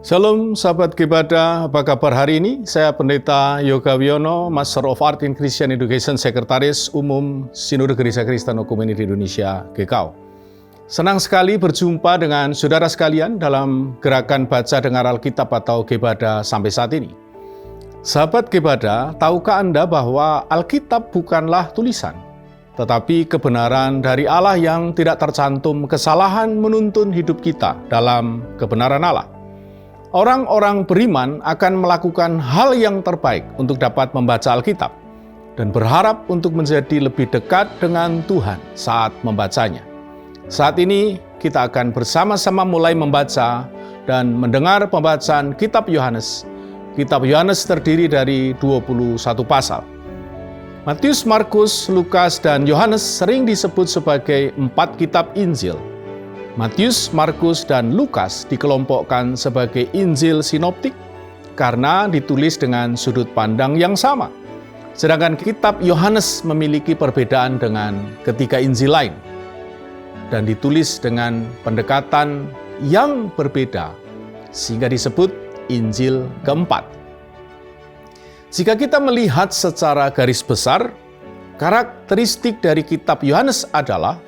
Shalom sahabat Gebada, apa kabar hari ini? Saya Pendeta Yoga Wiono, Master of Art in Christian Education, Sekretaris Umum Sinode Gereja Kristen Community Indonesia, GKO. Senang sekali berjumpa dengan saudara sekalian dalam gerakan baca dengar Alkitab atau Gebada sampai saat ini. Sahabat Gebada, tahukah Anda bahwa Alkitab bukanlah tulisan, tetapi kebenaran dari Allah yang tidak tercantum kesalahan menuntun hidup kita dalam kebenaran Allah. Orang-orang beriman akan melakukan hal yang terbaik untuk dapat membaca Alkitab dan berharap untuk menjadi lebih dekat dengan Tuhan saat membacanya. Saat ini kita akan bersama-sama mulai membaca dan mendengar pembacaan Kitab Yohanes. Kitab Yohanes terdiri dari 21 pasal. Matius, Markus, Lukas, dan Yohanes sering disebut sebagai 4 kitab Injil. Matius, Markus, dan Lukas dikelompokkan sebagai Injil sinoptik karena ditulis dengan sudut pandang yang sama. Sedangkan kitab Yohanes memiliki perbedaan dengan ketiga Injil lain dan ditulis dengan pendekatan yang berbeda sehingga disebut Injil keempat. Jika kita melihat secara garis besar, karakteristik dari kitab Yohanes adalah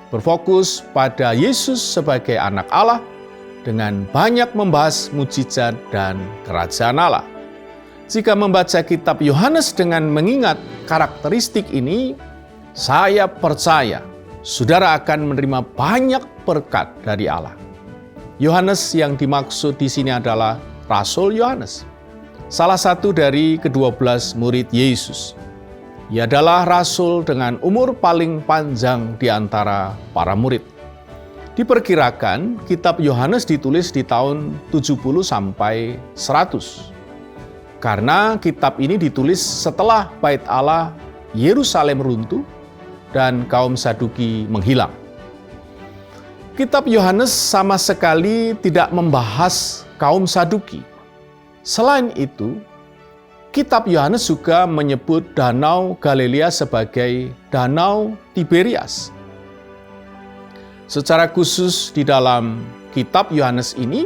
berfokus pada Yesus sebagai anak Allah dengan banyak membahas mukjizat dan kerajaan Allah. Jika membaca kitab Yohanes dengan mengingat karakteristik ini, saya percaya saudara akan menerima banyak berkat dari Allah. Yohanes yang dimaksud di sini adalah Rasul Yohanes, salah satu dari ke-12 murid Yesus. Ia adalah rasul dengan umur paling panjang di antara para murid. Diperkirakan kitab Yohanes ditulis di tahun 70 sampai 100. Karena kitab ini ditulis setelah Bait Allah Yerusalem runtuh dan kaum Saduki menghilang. Kitab Yohanes sama sekali tidak membahas kaum Saduki. Selain itu, Kitab Yohanes juga menyebut Danau Galilea sebagai Danau Tiberias. Secara khusus di dalam kitab Yohanes ini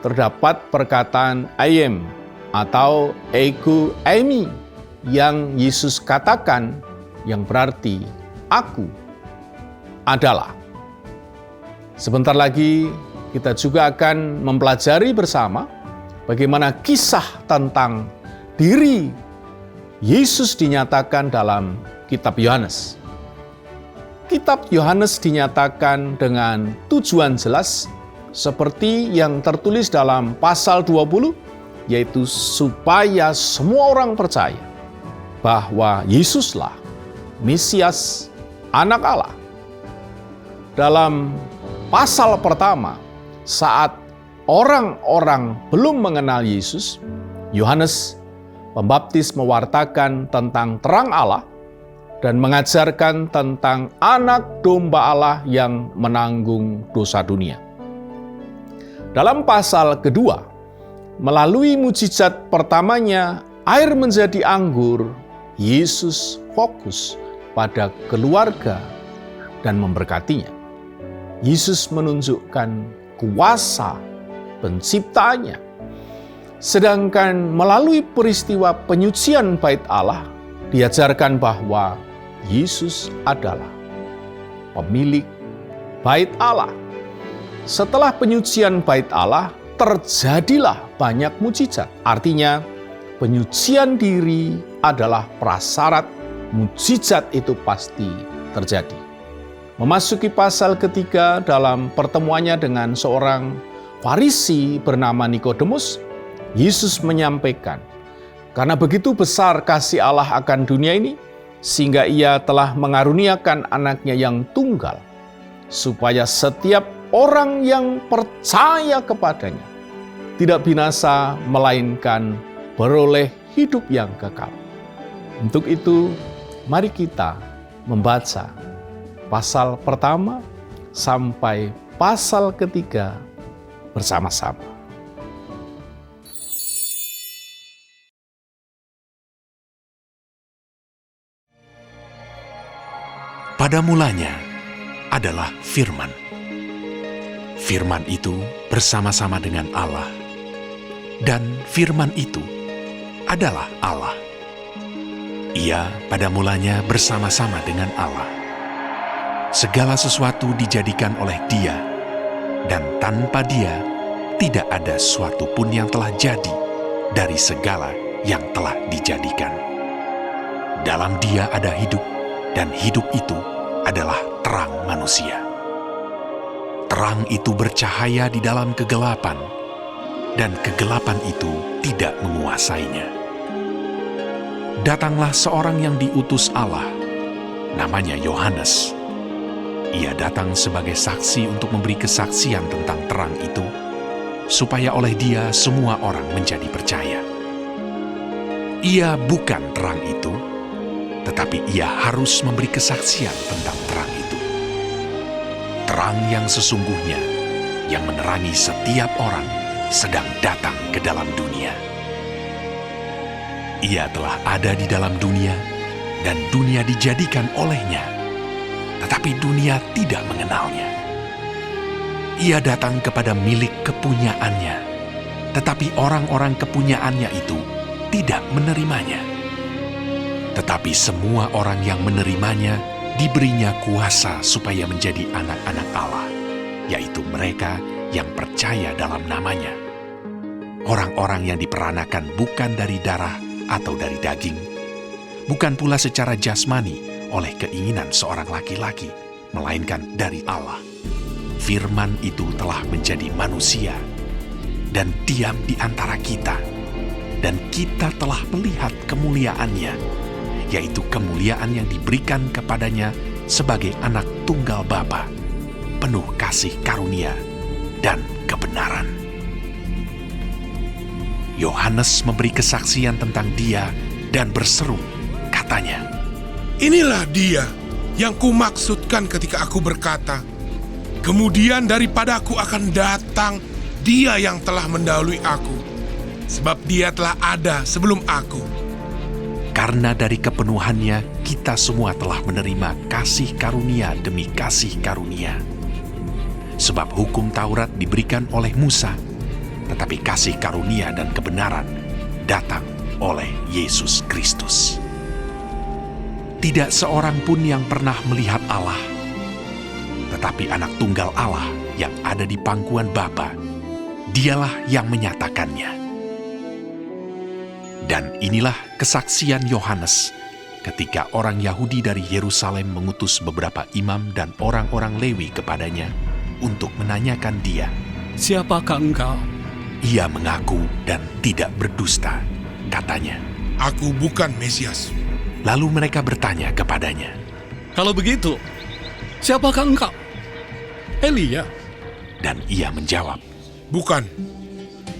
terdapat perkataan ayem atau ego eimi yang Yesus katakan yang berarti aku adalah. Sebentar lagi kita juga akan mempelajari bersama bagaimana kisah tentang diri Yesus dinyatakan dalam kitab Yohanes. Kitab Yohanes dinyatakan dengan tujuan jelas seperti yang tertulis dalam pasal 20, yaitu supaya semua orang percaya bahwa Yesuslah Mesias, Anak Allah. Dalam pasal pertama, saat orang-orang belum mengenal Yesus, Yohanes Pembaptis mewartakan tentang terang Allah dan mengajarkan tentang anak domba Allah yang menanggung dosa dunia. Dalam pasal kedua, melalui mukjizat pertamanya, air menjadi anggur, Yesus fokus pada keluarga dan memberkatinya. Yesus menunjukkan kuasa penciptaannya. Sedangkan melalui peristiwa penyucian Bait Allah, diajarkan bahwa Yesus adalah pemilik Bait Allah. Setelah penyucian Bait Allah, terjadilah banyak mukjizat. Artinya, penyucian diri adalah prasyarat mukjizat itu pasti terjadi. Memasuki pasal ketiga dalam pertemuannya dengan seorang Farisi bernama Nikodemus, Yesus menyampaikan, karena begitu besar kasih Allah akan dunia ini, sehingga ia telah mengaruniakan anaknya yang tunggal, supaya setiap orang yang percaya kepadanya tidak binasa, melainkan beroleh hidup yang kekal. Untuk itu, mari kita membaca pasal pertama sampai pasal ketiga bersama-sama. Pada mulanya adalah Firman. Firman itu bersama-sama dengan Allah dan firman itu adalah Allah. Ia pada mulanya bersama-sama dengan Allah. Segala sesuatu dijadikan oleh Dia, dan tanpa Dia tidak ada suatu pun yang telah jadi dari segala yang telah dijadikan. Dalam Dia ada hidup, dan hidup itu adalah terang manusia. Terang itu bercahaya di dalam kegelapan, dan kegelapan itu tidak menguasainya. Datanglah seorang yang diutus Allah, namanya Yohanes. Ia datang sebagai saksi untuk memberi kesaksian tentang terang itu, supaya oleh Dia semua orang menjadi percaya. Ia bukan terang itu, tetapi Ia harus memberi kesaksian tentang terang itu. Terang yang sesungguhnya, yang menerangi setiap orang, sedang datang ke dalam dunia. Ia telah ada di dalam dunia, dan dunia dijadikan olehnya, tetapi dunia tidak mengenalnya. Ia datang kepada milik kepunyaannya, tetapi orang-orang kepunyaannya itu tidak menerimanya. Tetapi semua orang yang menerimanya diberinya kuasa supaya menjadi anak-anak Allah, yaitu mereka yang percaya dalam namanya. Orang-orang yang diperanakan bukan dari darah atau dari daging, bukan pula secara jasmani oleh keinginan seorang laki-laki, melainkan dari Allah. Firman itu telah menjadi manusia dan diam di antara kita, dan kita telah melihat kemuliaannya, yaitu kemuliaan yang diberikan kepadanya sebagai anak tunggal Bapa, penuh kasih karunia dan kebenaran. Yohanes memberi kesaksian tentang Dia dan berseru, katanya, "Inilah Dia yang kumaksudkan ketika aku berkata, kemudian daripadaku akan datang Dia yang telah mendahului aku, sebab Dia telah ada sebelum aku." Karena dari kepenuhannya kita semua telah menerima kasih karunia demi kasih karunia. Sebab hukum Taurat diberikan oleh Musa, tetapi kasih karunia dan kebenaran datang oleh Yesus Kristus. Tidak seorang pun yang pernah melihat Allah, tetapi anak tunggal Allah yang ada di pangkuan Bapa, Dialah yang menyatakannya. Dan inilah kesaksian Yohanes ketika orang Yahudi dari Yerusalem mengutus beberapa imam dan orang-orang Lewi kepadanya untuk menanyakan Dia. "Siapakah engkau?" Ia mengaku dan tidak berdusta, katanya. "Aku bukan Mesias." Lalu mereka bertanya kepadanya. "Kalau begitu, siapakah engkau?" "Elia." Dan ia menjawab. "Bukan."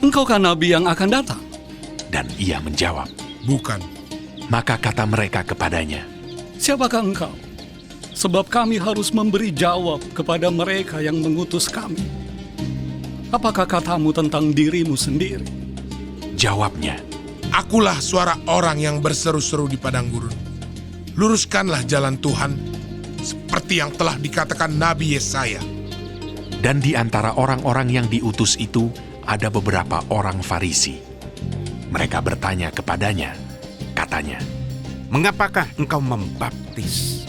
"Engkaukah nabi yang akan datang?" Dan ia menjawab. "Bukan." Maka kata mereka kepadanya. "Siapakah engkau? Sebab kami harus memberi jawab kepada mereka yang mengutus kami. Apakah katamu tentang dirimu sendiri?" Jawabnya, "Akulah suara orang yang berseru-seru di padang gurun. Luruskanlah jalan Tuhan, seperti yang telah dikatakan Nabi Yesaya." dan di antara orang-orang yang diutus itu ada beberapa orang Farisi. Mereka bertanya kepadanya, katanya, "Mengapakah engkau membaptis,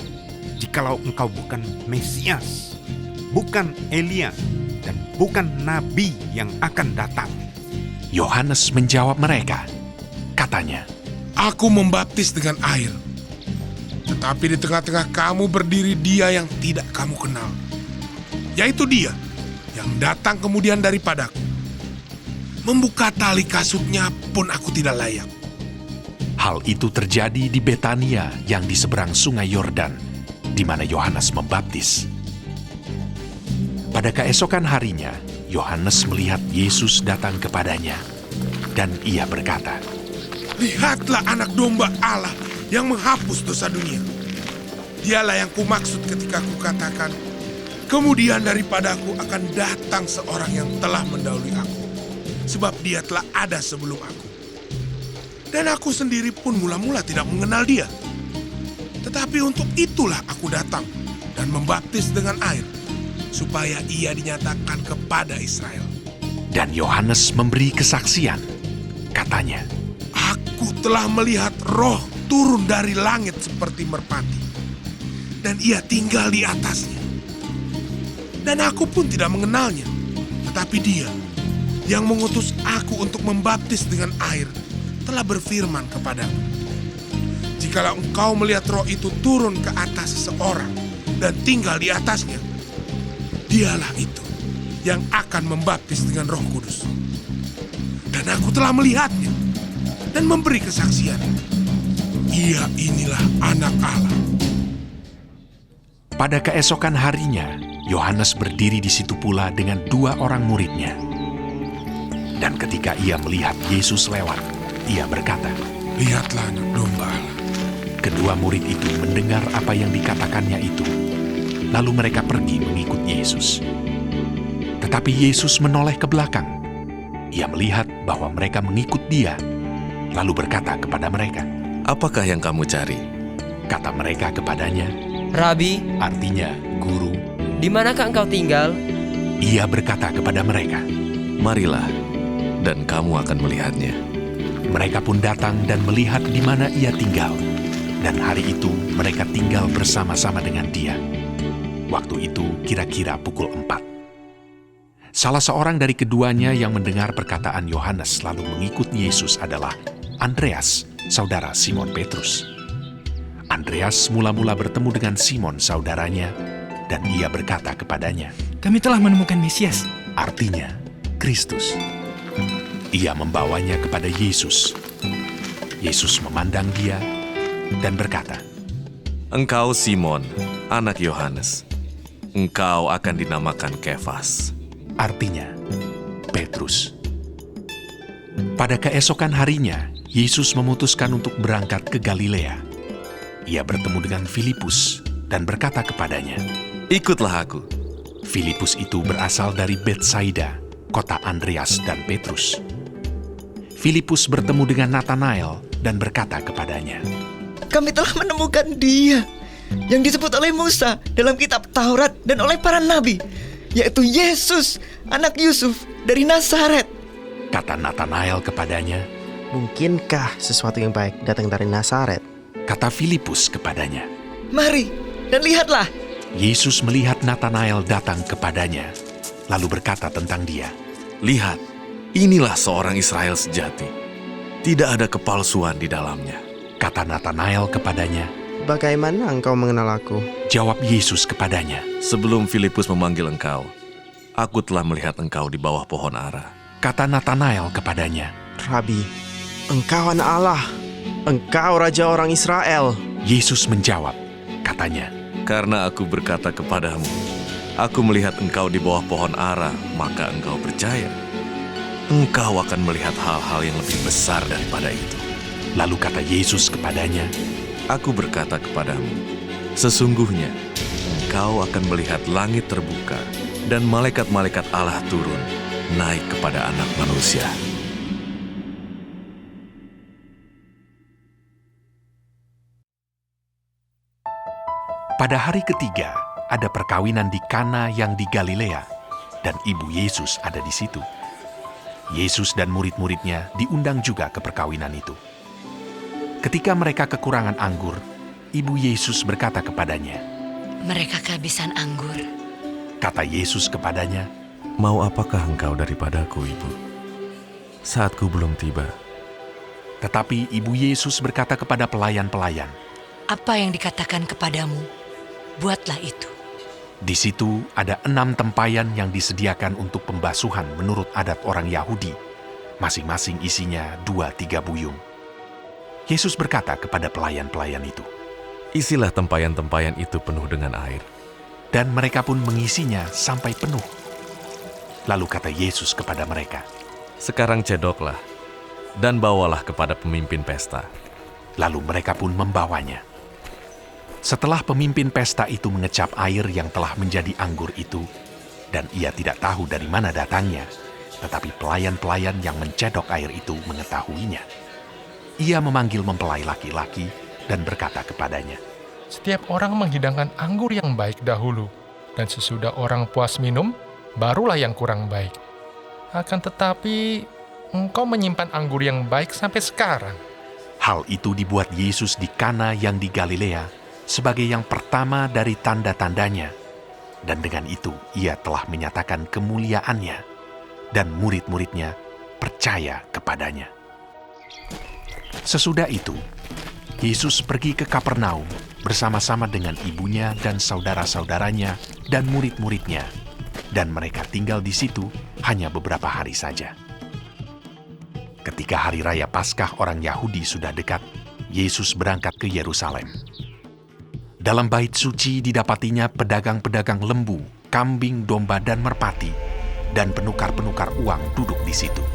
jikalau engkau bukan Mesias, bukan Elia, dan bukan Nabi yang akan datang?" Yohanes menjawab mereka, katanya, "Aku membaptis dengan air, tetapi di tengah-tengah kamu berdiri Dia yang tidak kamu kenal, yaitu Dia yang datang kemudian daripadaku. Membuka tali kasutnya pun aku tidak layak." Hal itu terjadi di Betania yang di seberang sungai Yordan, di mana Yohanes membaptis. Pada keesokan harinya, Yohanes melihat Yesus datang kepadanya, dan ia berkata, "Lihatlah anak domba Allah yang menghapus dosa dunia. Dialah yang kumaksud ketika kukatakan, kemudian daripadaku akan datang seorang yang telah mendahului aku, sebab Dia telah ada sebelum aku. Dan aku sendiri pun mula-mula tidak mengenal Dia. Tetapi untuk itulah aku datang dan membaptis dengan air, supaya Ia dinyatakan kepada Israel." dan Yohanes memberi kesaksian, Katanya, Aku telah melihat roh turun dari langit seperti merpati, dan ia tinggal di atasnya. Dan aku pun tidak mengenalnya, tetapi dia yang mengutus aku untuk membaptis dengan air telah berfirman kepadaku, jikalau engkau melihat roh itu turun ke atas seseorang dan tinggal di atasnya, dialah itu yang akan membaptis dengan Roh Kudus. Dan aku telah melihatnya dan memberi kesaksian. Ia inilah Anak Allah. pada keesokan harinya, Yohanes berdiri di situ pula dengan 2 orang muridnya. Dan ketika ia melihat Yesus lewat, ia berkata, Lihatlah Anak Domba Allah. kedua murid itu mendengar apa yang dikatakannya itu. Lalu mereka pergi mengikut Yesus. Tetapi Yesus menoleh ke belakang. Ia melihat bahwa mereka mengikut dia, lalu berkata kepada mereka, Apakah yang kamu cari? kata mereka kepadanya, Rabi, artinya guru. di manakah engkau tinggal? Ia berkata kepada mereka. Marilah, dan kamu akan melihatnya. Mereka pun datang dan melihat di mana ia tinggal. Dan hari itu mereka tinggal bersama-sama dengan dia. Waktu itu kira-kira pukul 4. Salah seorang dari keduanya yang mendengar perkataan Yohanes lalu mengikut Yesus adalah Andreas, saudara Simon Petrus. Andreas mula-mula bertemu dengan Simon saudaranya, dan ia berkata kepadanya, Kami telah menemukan Mesias. artinya Kristus. Ia membawanya kepada Yesus. Yesus memandang dia dan berkata, Engkau Simon, anak Yohanes. Engkau akan dinamakan Kefas. artinya Petrus. Pada keesokan harinya, Yesus memutuskan untuk berangkat ke Galilea. Ia bertemu dengan Filipus dan berkata kepadanya. Ikutlah aku. Filipus itu berasal dari Betsaida, kota Andreas dan Petrus. Filipus bertemu dengan Natanael dan berkata kepadanya, Kami telah menemukan dia yang disebut oleh Musa dalam kitab Taurat dan oleh para nabi, yaitu Yesus, anak Yusuf dari Nazaret. kata Natanael kepadanya. Mungkinkah sesuatu yang baik datang dari Nazaret? Kata Filipus kepadanya. Mari dan lihatlah. Yesus melihat Natanael datang kepadanya, lalu berkata tentang dia, Lihat, inilah seorang Israel sejati. Tidak ada kepalsuan di dalamnya. kata Natanael kepadanya. Bagaimana engkau mengenal aku? Jawab Yesus kepadanya. Sebelum Filipus memanggil engkau, aku telah melihat engkau di bawah pohon ara. Kata Natanael kepadanya. Rabi, engkau anak Allah. Engkau Raja orang Israel. Yesus menjawab, katanya, Karena aku berkata kepadamu, aku melihat engkau di bawah pohon ara, maka engkau percaya. Engkau akan melihat hal-hal yang lebih besar daripada itu. Lalu kata Yesus kepadanya, Aku berkata kepadamu, sesungguhnya engkau akan melihat langit terbuka dan malaikat-malaikat Allah turun naik kepada Anak Manusia. pada hari ketiga ada perkawinan di Kana yang di Galilea, dan ibu Yesus ada di situ. Yesus dan murid-muridnya diundang juga ke perkawinan itu. Ketika mereka kekurangan anggur, ibu Yesus berkata kepadanya, Mereka kehabisan anggur. kata Yesus kepadanya, Mau apakah engkau daripadaku, Ibu? Saatku belum tiba. tetapi ibu Yesus berkata kepada pelayan-pelayan, Apa yang dikatakan kepadamu, buatlah itu. Di situ ada 6 tempayan yang disediakan untuk pembasuhan menurut adat orang Yahudi. Masing-masing isinya 2-3 buyung. Yesus berkata kepada pelayan-pelayan itu, Isilah tempayan-tempayan itu penuh dengan air. dan mereka pun mengisinya sampai penuh. Lalu kata Yesus kepada mereka, Sekarang cedoklah dan bawalah kepada pemimpin pesta. lalu mereka pun membawanya. Setelah pemimpin pesta itu mengecap air yang telah menjadi anggur itu, dan ia tidak tahu dari mana datangnya, tetapi pelayan-pelayan yang mencedok air itu mengetahuinya. Ia memanggil mempelai laki-laki dan berkata kepadanya, Setiap orang menghidangkan anggur yang baik dahulu, dan sesudah orang puas minum, barulah yang kurang baik. Akan tetapi, engkau menyimpan anggur yang baik sampai sekarang. Hal itu dibuat Yesus di Kana yang di Galilea sebagai yang pertama dari tanda-tandanya. Dan dengan itu ia telah menyatakan kemuliaannya, dan murid-muridnya percaya kepadanya. Sesudah itu, Yesus pergi ke Kapernaum bersama-sama dengan ibunya dan saudara-saudaranya dan murid-muridnya, dan mereka tinggal di situ hanya beberapa hari saja. Ketika hari raya Paskah orang Yahudi sudah dekat, Yesus berangkat ke Yerusalem. Dalam bait suci didapatinya pedagang-pedagang lembu, kambing, domba, dan merpati, dan penukar-penukar uang duduk di situ.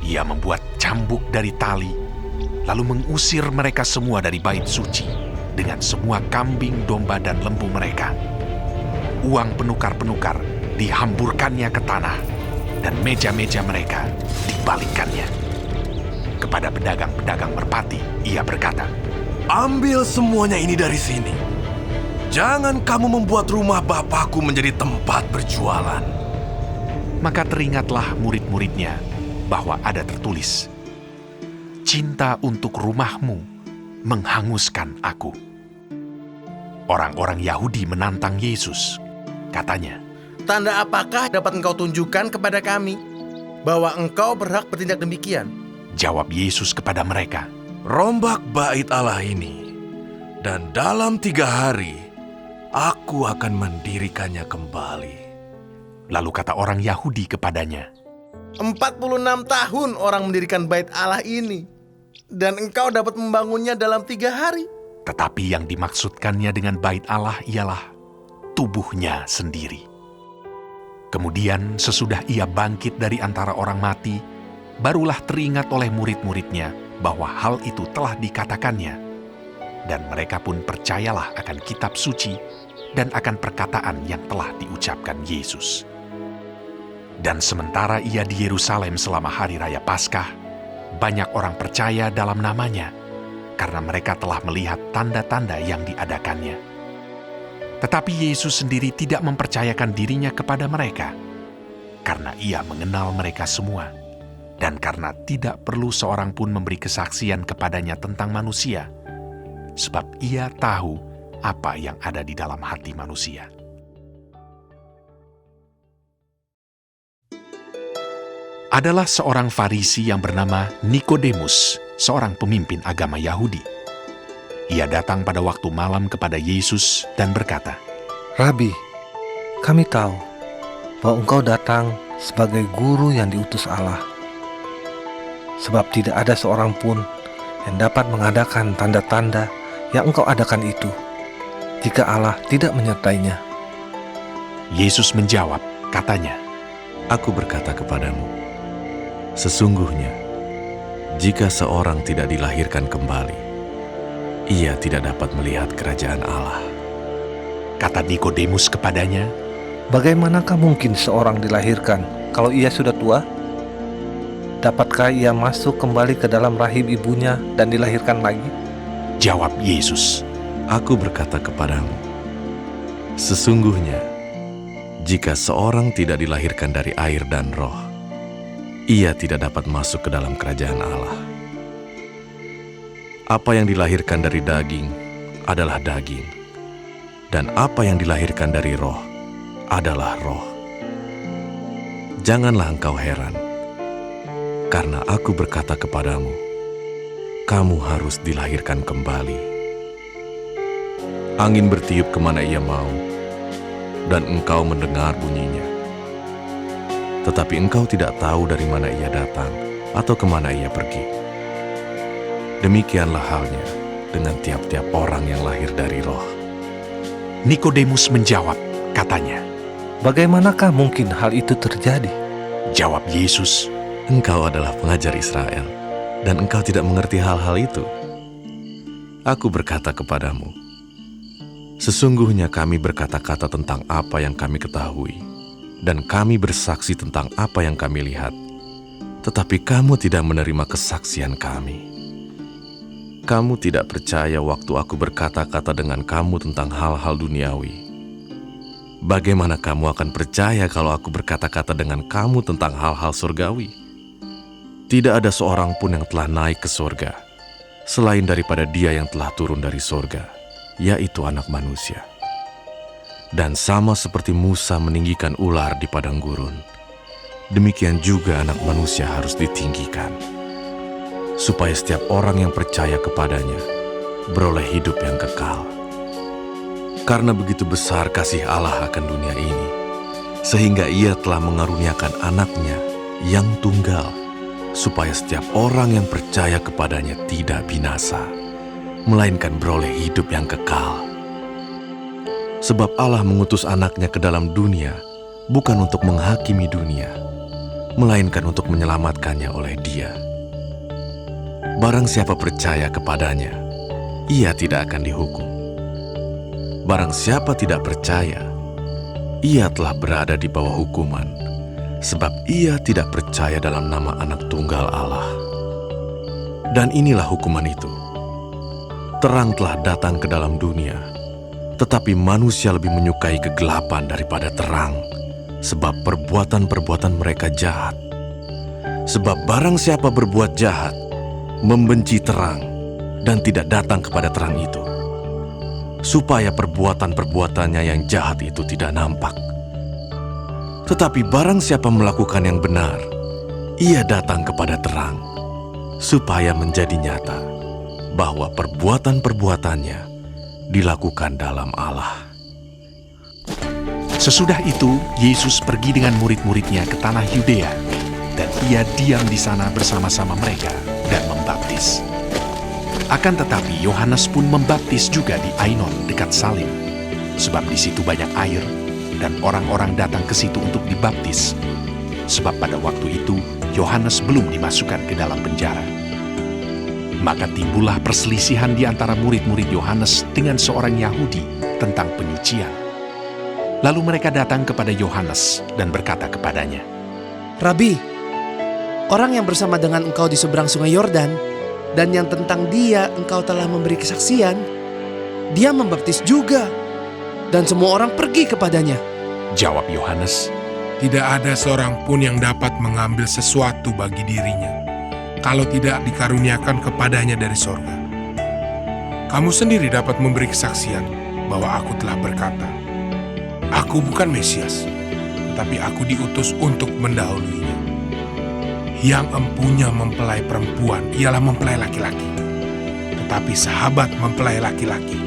Ia membuat cambuk dari tali, lalu mengusir mereka semua dari bait suci dengan semua kambing, domba, dan lembu mereka. Uang penukar-penukar dihamburkannya ke tanah, dan meja-meja mereka dibalikkannya. Kepada pedagang-pedagang merpati, ia berkata, Ambil semuanya ini dari sini. Jangan kamu membuat rumah Bapakku menjadi tempat berjualan. Maka teringatlah murid-muridnya bahwa ada tertulis, Cinta untuk rumahmu menghanguskan aku. Orang-orang Yahudi menantang Yesus. Katanya, Tanda apakah dapat engkau tunjukkan kepada kami bahwa engkau berhak bertindak demikian? Jawab Yesus kepada mereka, Rombak bait Allah ini, dan dalam 3 hari aku akan mendirikannya kembali. Lalu kata orang Yahudi kepadanya, 46 tahun orang mendirikan bait Allah ini, dan engkau dapat membangunnya dalam 3 hari. tetapi yang dimaksudkannya dengan bait Allah ialah tubuhnya sendiri. Kemudian sesudah ia bangkit dari antara orang mati, barulah teringat oleh murid-muridnya bahwa hal itu telah dikatakannya, dan mereka pun percayalah akan kitab suci dan akan perkataan yang telah diucapkan Yesus. Dan sementara ia di Yerusalem selama hari raya Paskah, banyak orang percaya dalam namanya, karena mereka telah melihat tanda-tanda yang diadakannya. Tetapi Yesus sendiri tidak mempercayakan dirinya kepada mereka, karena ia mengenal mereka semua, dan karena tidak perlu seorang pun memberi kesaksian kepadanya tentang manusia, sebab ia tahu apa yang ada di dalam hati manusia. Adalah seorang Farisi yang bernama Nikodemus, seorang pemimpin agama Yahudi. Ia datang pada waktu malam kepada Yesus dan berkata, Rabi, kami tahu bahwa engkau datang sebagai guru yang diutus Allah. Sebab tidak ada seorang pun yang dapat mengadakan tanda-tanda yang engkau adakan itu, jika Allah tidak menyertainya. Yesus menjawab, katanya, Aku berkata kepadamu, sesungguhnya, jika seorang tidak dilahirkan kembali, ia tidak dapat melihat kerajaan Allah. Kata Nikodemus kepadanya, Bagaimanakah mungkin seorang dilahirkan kalau ia sudah tua? Dapatkah ia masuk kembali ke dalam rahim ibunya dan dilahirkan lagi? Jawab Yesus, Aku berkata kepadamu, sesungguhnya, jika seorang tidak dilahirkan dari air dan roh, ia tidak dapat masuk ke dalam kerajaan Allah. Apa yang dilahirkan dari daging adalah daging, dan apa yang dilahirkan dari roh adalah roh. Janganlah engkau heran, karena aku berkata kepadamu, kamu harus dilahirkan kembali. Angin bertiup kemana ia mau, dan engkau mendengar bunyinya. Tetapi engkau tidak tahu dari mana ia datang atau kemana ia pergi. Demikianlah halnya dengan tiap-tiap orang yang lahir dari roh. Nikodemus menjawab, katanya, Bagaimanakah mungkin hal itu terjadi? Jawab Yesus, Engkau adalah pengajar Israel, dan engkau tidak mengerti hal-hal itu. Aku berkata kepadamu, sesungguhnya kami berkata-kata tentang apa yang kami ketahui, dan kami bersaksi tentang apa yang kami lihat, tetapi kamu tidak menerima kesaksian kami. Kamu tidak percaya waktu aku berkata-kata dengan kamu tentang hal-hal duniawi. Bagaimana kamu akan percaya kalau aku berkata-kata dengan kamu tentang hal-hal surgawi? Tidak ada seorang pun yang telah naik ke sorga, selain daripada Dia yang telah turun dari sorga, yaitu Anak Manusia. Dan sama seperti Musa meninggikan ular di padang gurun, demikian juga Anak Manusia harus ditinggikan, supaya setiap orang yang percaya kepadanya beroleh hidup yang kekal. Karena begitu besar kasih Allah akan dunia ini, sehingga Ia telah mengaruniakan Anaknya yang tunggal, supaya setiap orang yang percaya kepadanya tidak binasa, melainkan beroleh hidup yang kekal. Sebab Allah mengutus Anaknya ke dalam dunia, bukan untuk menghakimi dunia, melainkan untuk menyelamatkannya oleh Dia. Barang siapa percaya kepadanya, ia tidak akan dihukum. Barang siapa tidak percaya, ia telah berada di bawah hukuman, sebab ia tidak percaya dalam nama Anak Tunggal Allah. Dan inilah hukuman itu. Terang telah datang ke dalam dunia, tetapi manusia lebih menyukai kegelapan daripada terang, sebab perbuatan-perbuatan mereka jahat. Sebab barang siapa berbuat jahat, membenci terang, dan tidak datang kepada terang itu, supaya perbuatan-perbuatannya yang jahat itu tidak nampak. Tetapi barang siapa melakukan yang benar, ia datang kepada terang, supaya menjadi nyata bahwa perbuatan-perbuatannya dilakukan dalam Allah. Sesudah itu, Yesus pergi dengan murid-muridnya ke tanah Yudea, dan Ia diam di sana bersama-sama mereka dan membaptis. Akan tetapi Yohanes pun membaptis juga di Ainon dekat Salim, sebab di situ banyak air, dan orang-orang datang ke situ untuk dibaptis. Sebab pada waktu itu Yohanes belum dimasukkan ke dalam penjara. Maka timbullah perselisihan di antara murid-murid Yohanes dengan seorang Yahudi tentang penyucian. Lalu mereka datang kepada Yohanes dan berkata kepadanya, Rabi, orang yang bersama dengan engkau di seberang sungai Yordan, dan yang tentang dia engkau telah memberi kesaksian, dia membaptis juga, dan semua orang pergi kepadanya. Jawab Yohanes, Tidak ada seorang pun yang dapat mengambil sesuatu bagi dirinya, kalau tidak dikaruniakan kepadanya dari sorga. Kamu sendiri dapat memberi kesaksian bahwa aku telah berkata, Aku bukan Mesias, tetapi aku diutus untuk mendahuluinya. Yang empunya mempelai perempuan ialah mempelai laki-laki, tetapi sahabat mempelai laki-laki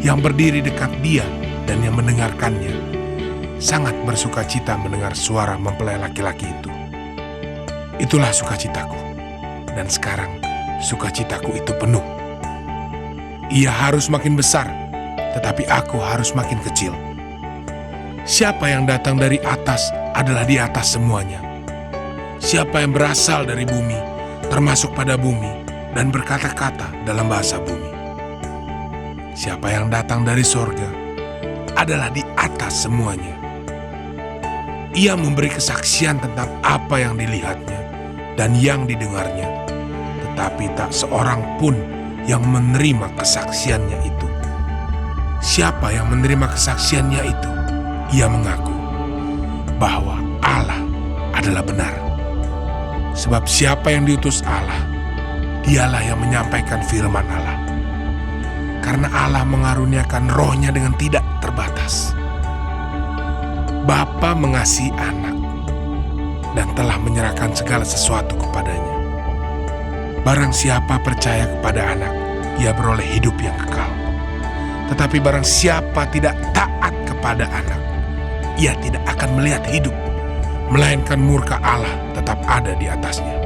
yang berdiri dekat dia dan yang mendengarkannya sangat bersuka cita mendengar suara mempelai laki-laki itu. Itulah sukacitaku, dan sekarang sukacitaku itu penuh. Ia harus makin besar, tetapi aku harus makin kecil. Siapa yang datang dari atas adalah di atas semuanya. Siapa yang berasal dari bumi, termasuk pada bumi, dan berkata-kata dalam bahasa bumi. Siapa yang datang dari sorga adalah di atas semuanya. Ia memberi kesaksian tentang apa yang dilihatnya dan yang didengarnya, tetapi tak seorang pun yang menerima kesaksiannya itu. Siapa yang menerima kesaksiannya itu, ia mengaku bahwa Allah adalah benar. Sebab siapa yang diutus Allah, dialah yang menyampaikan firman Allah. Karena Allah mengaruniakan rohnya dengan tidak terbatas. Bapa mengasihi anak dan telah menyerahkan segala sesuatu kepadanya. Barang siapa percaya kepada anak, ia beroleh hidup yang kekal. Tetapi barang siapa tidak taat kepada anak, ia tidak akan melihat hidup, melainkan murka Allah tetap ada di atasnya.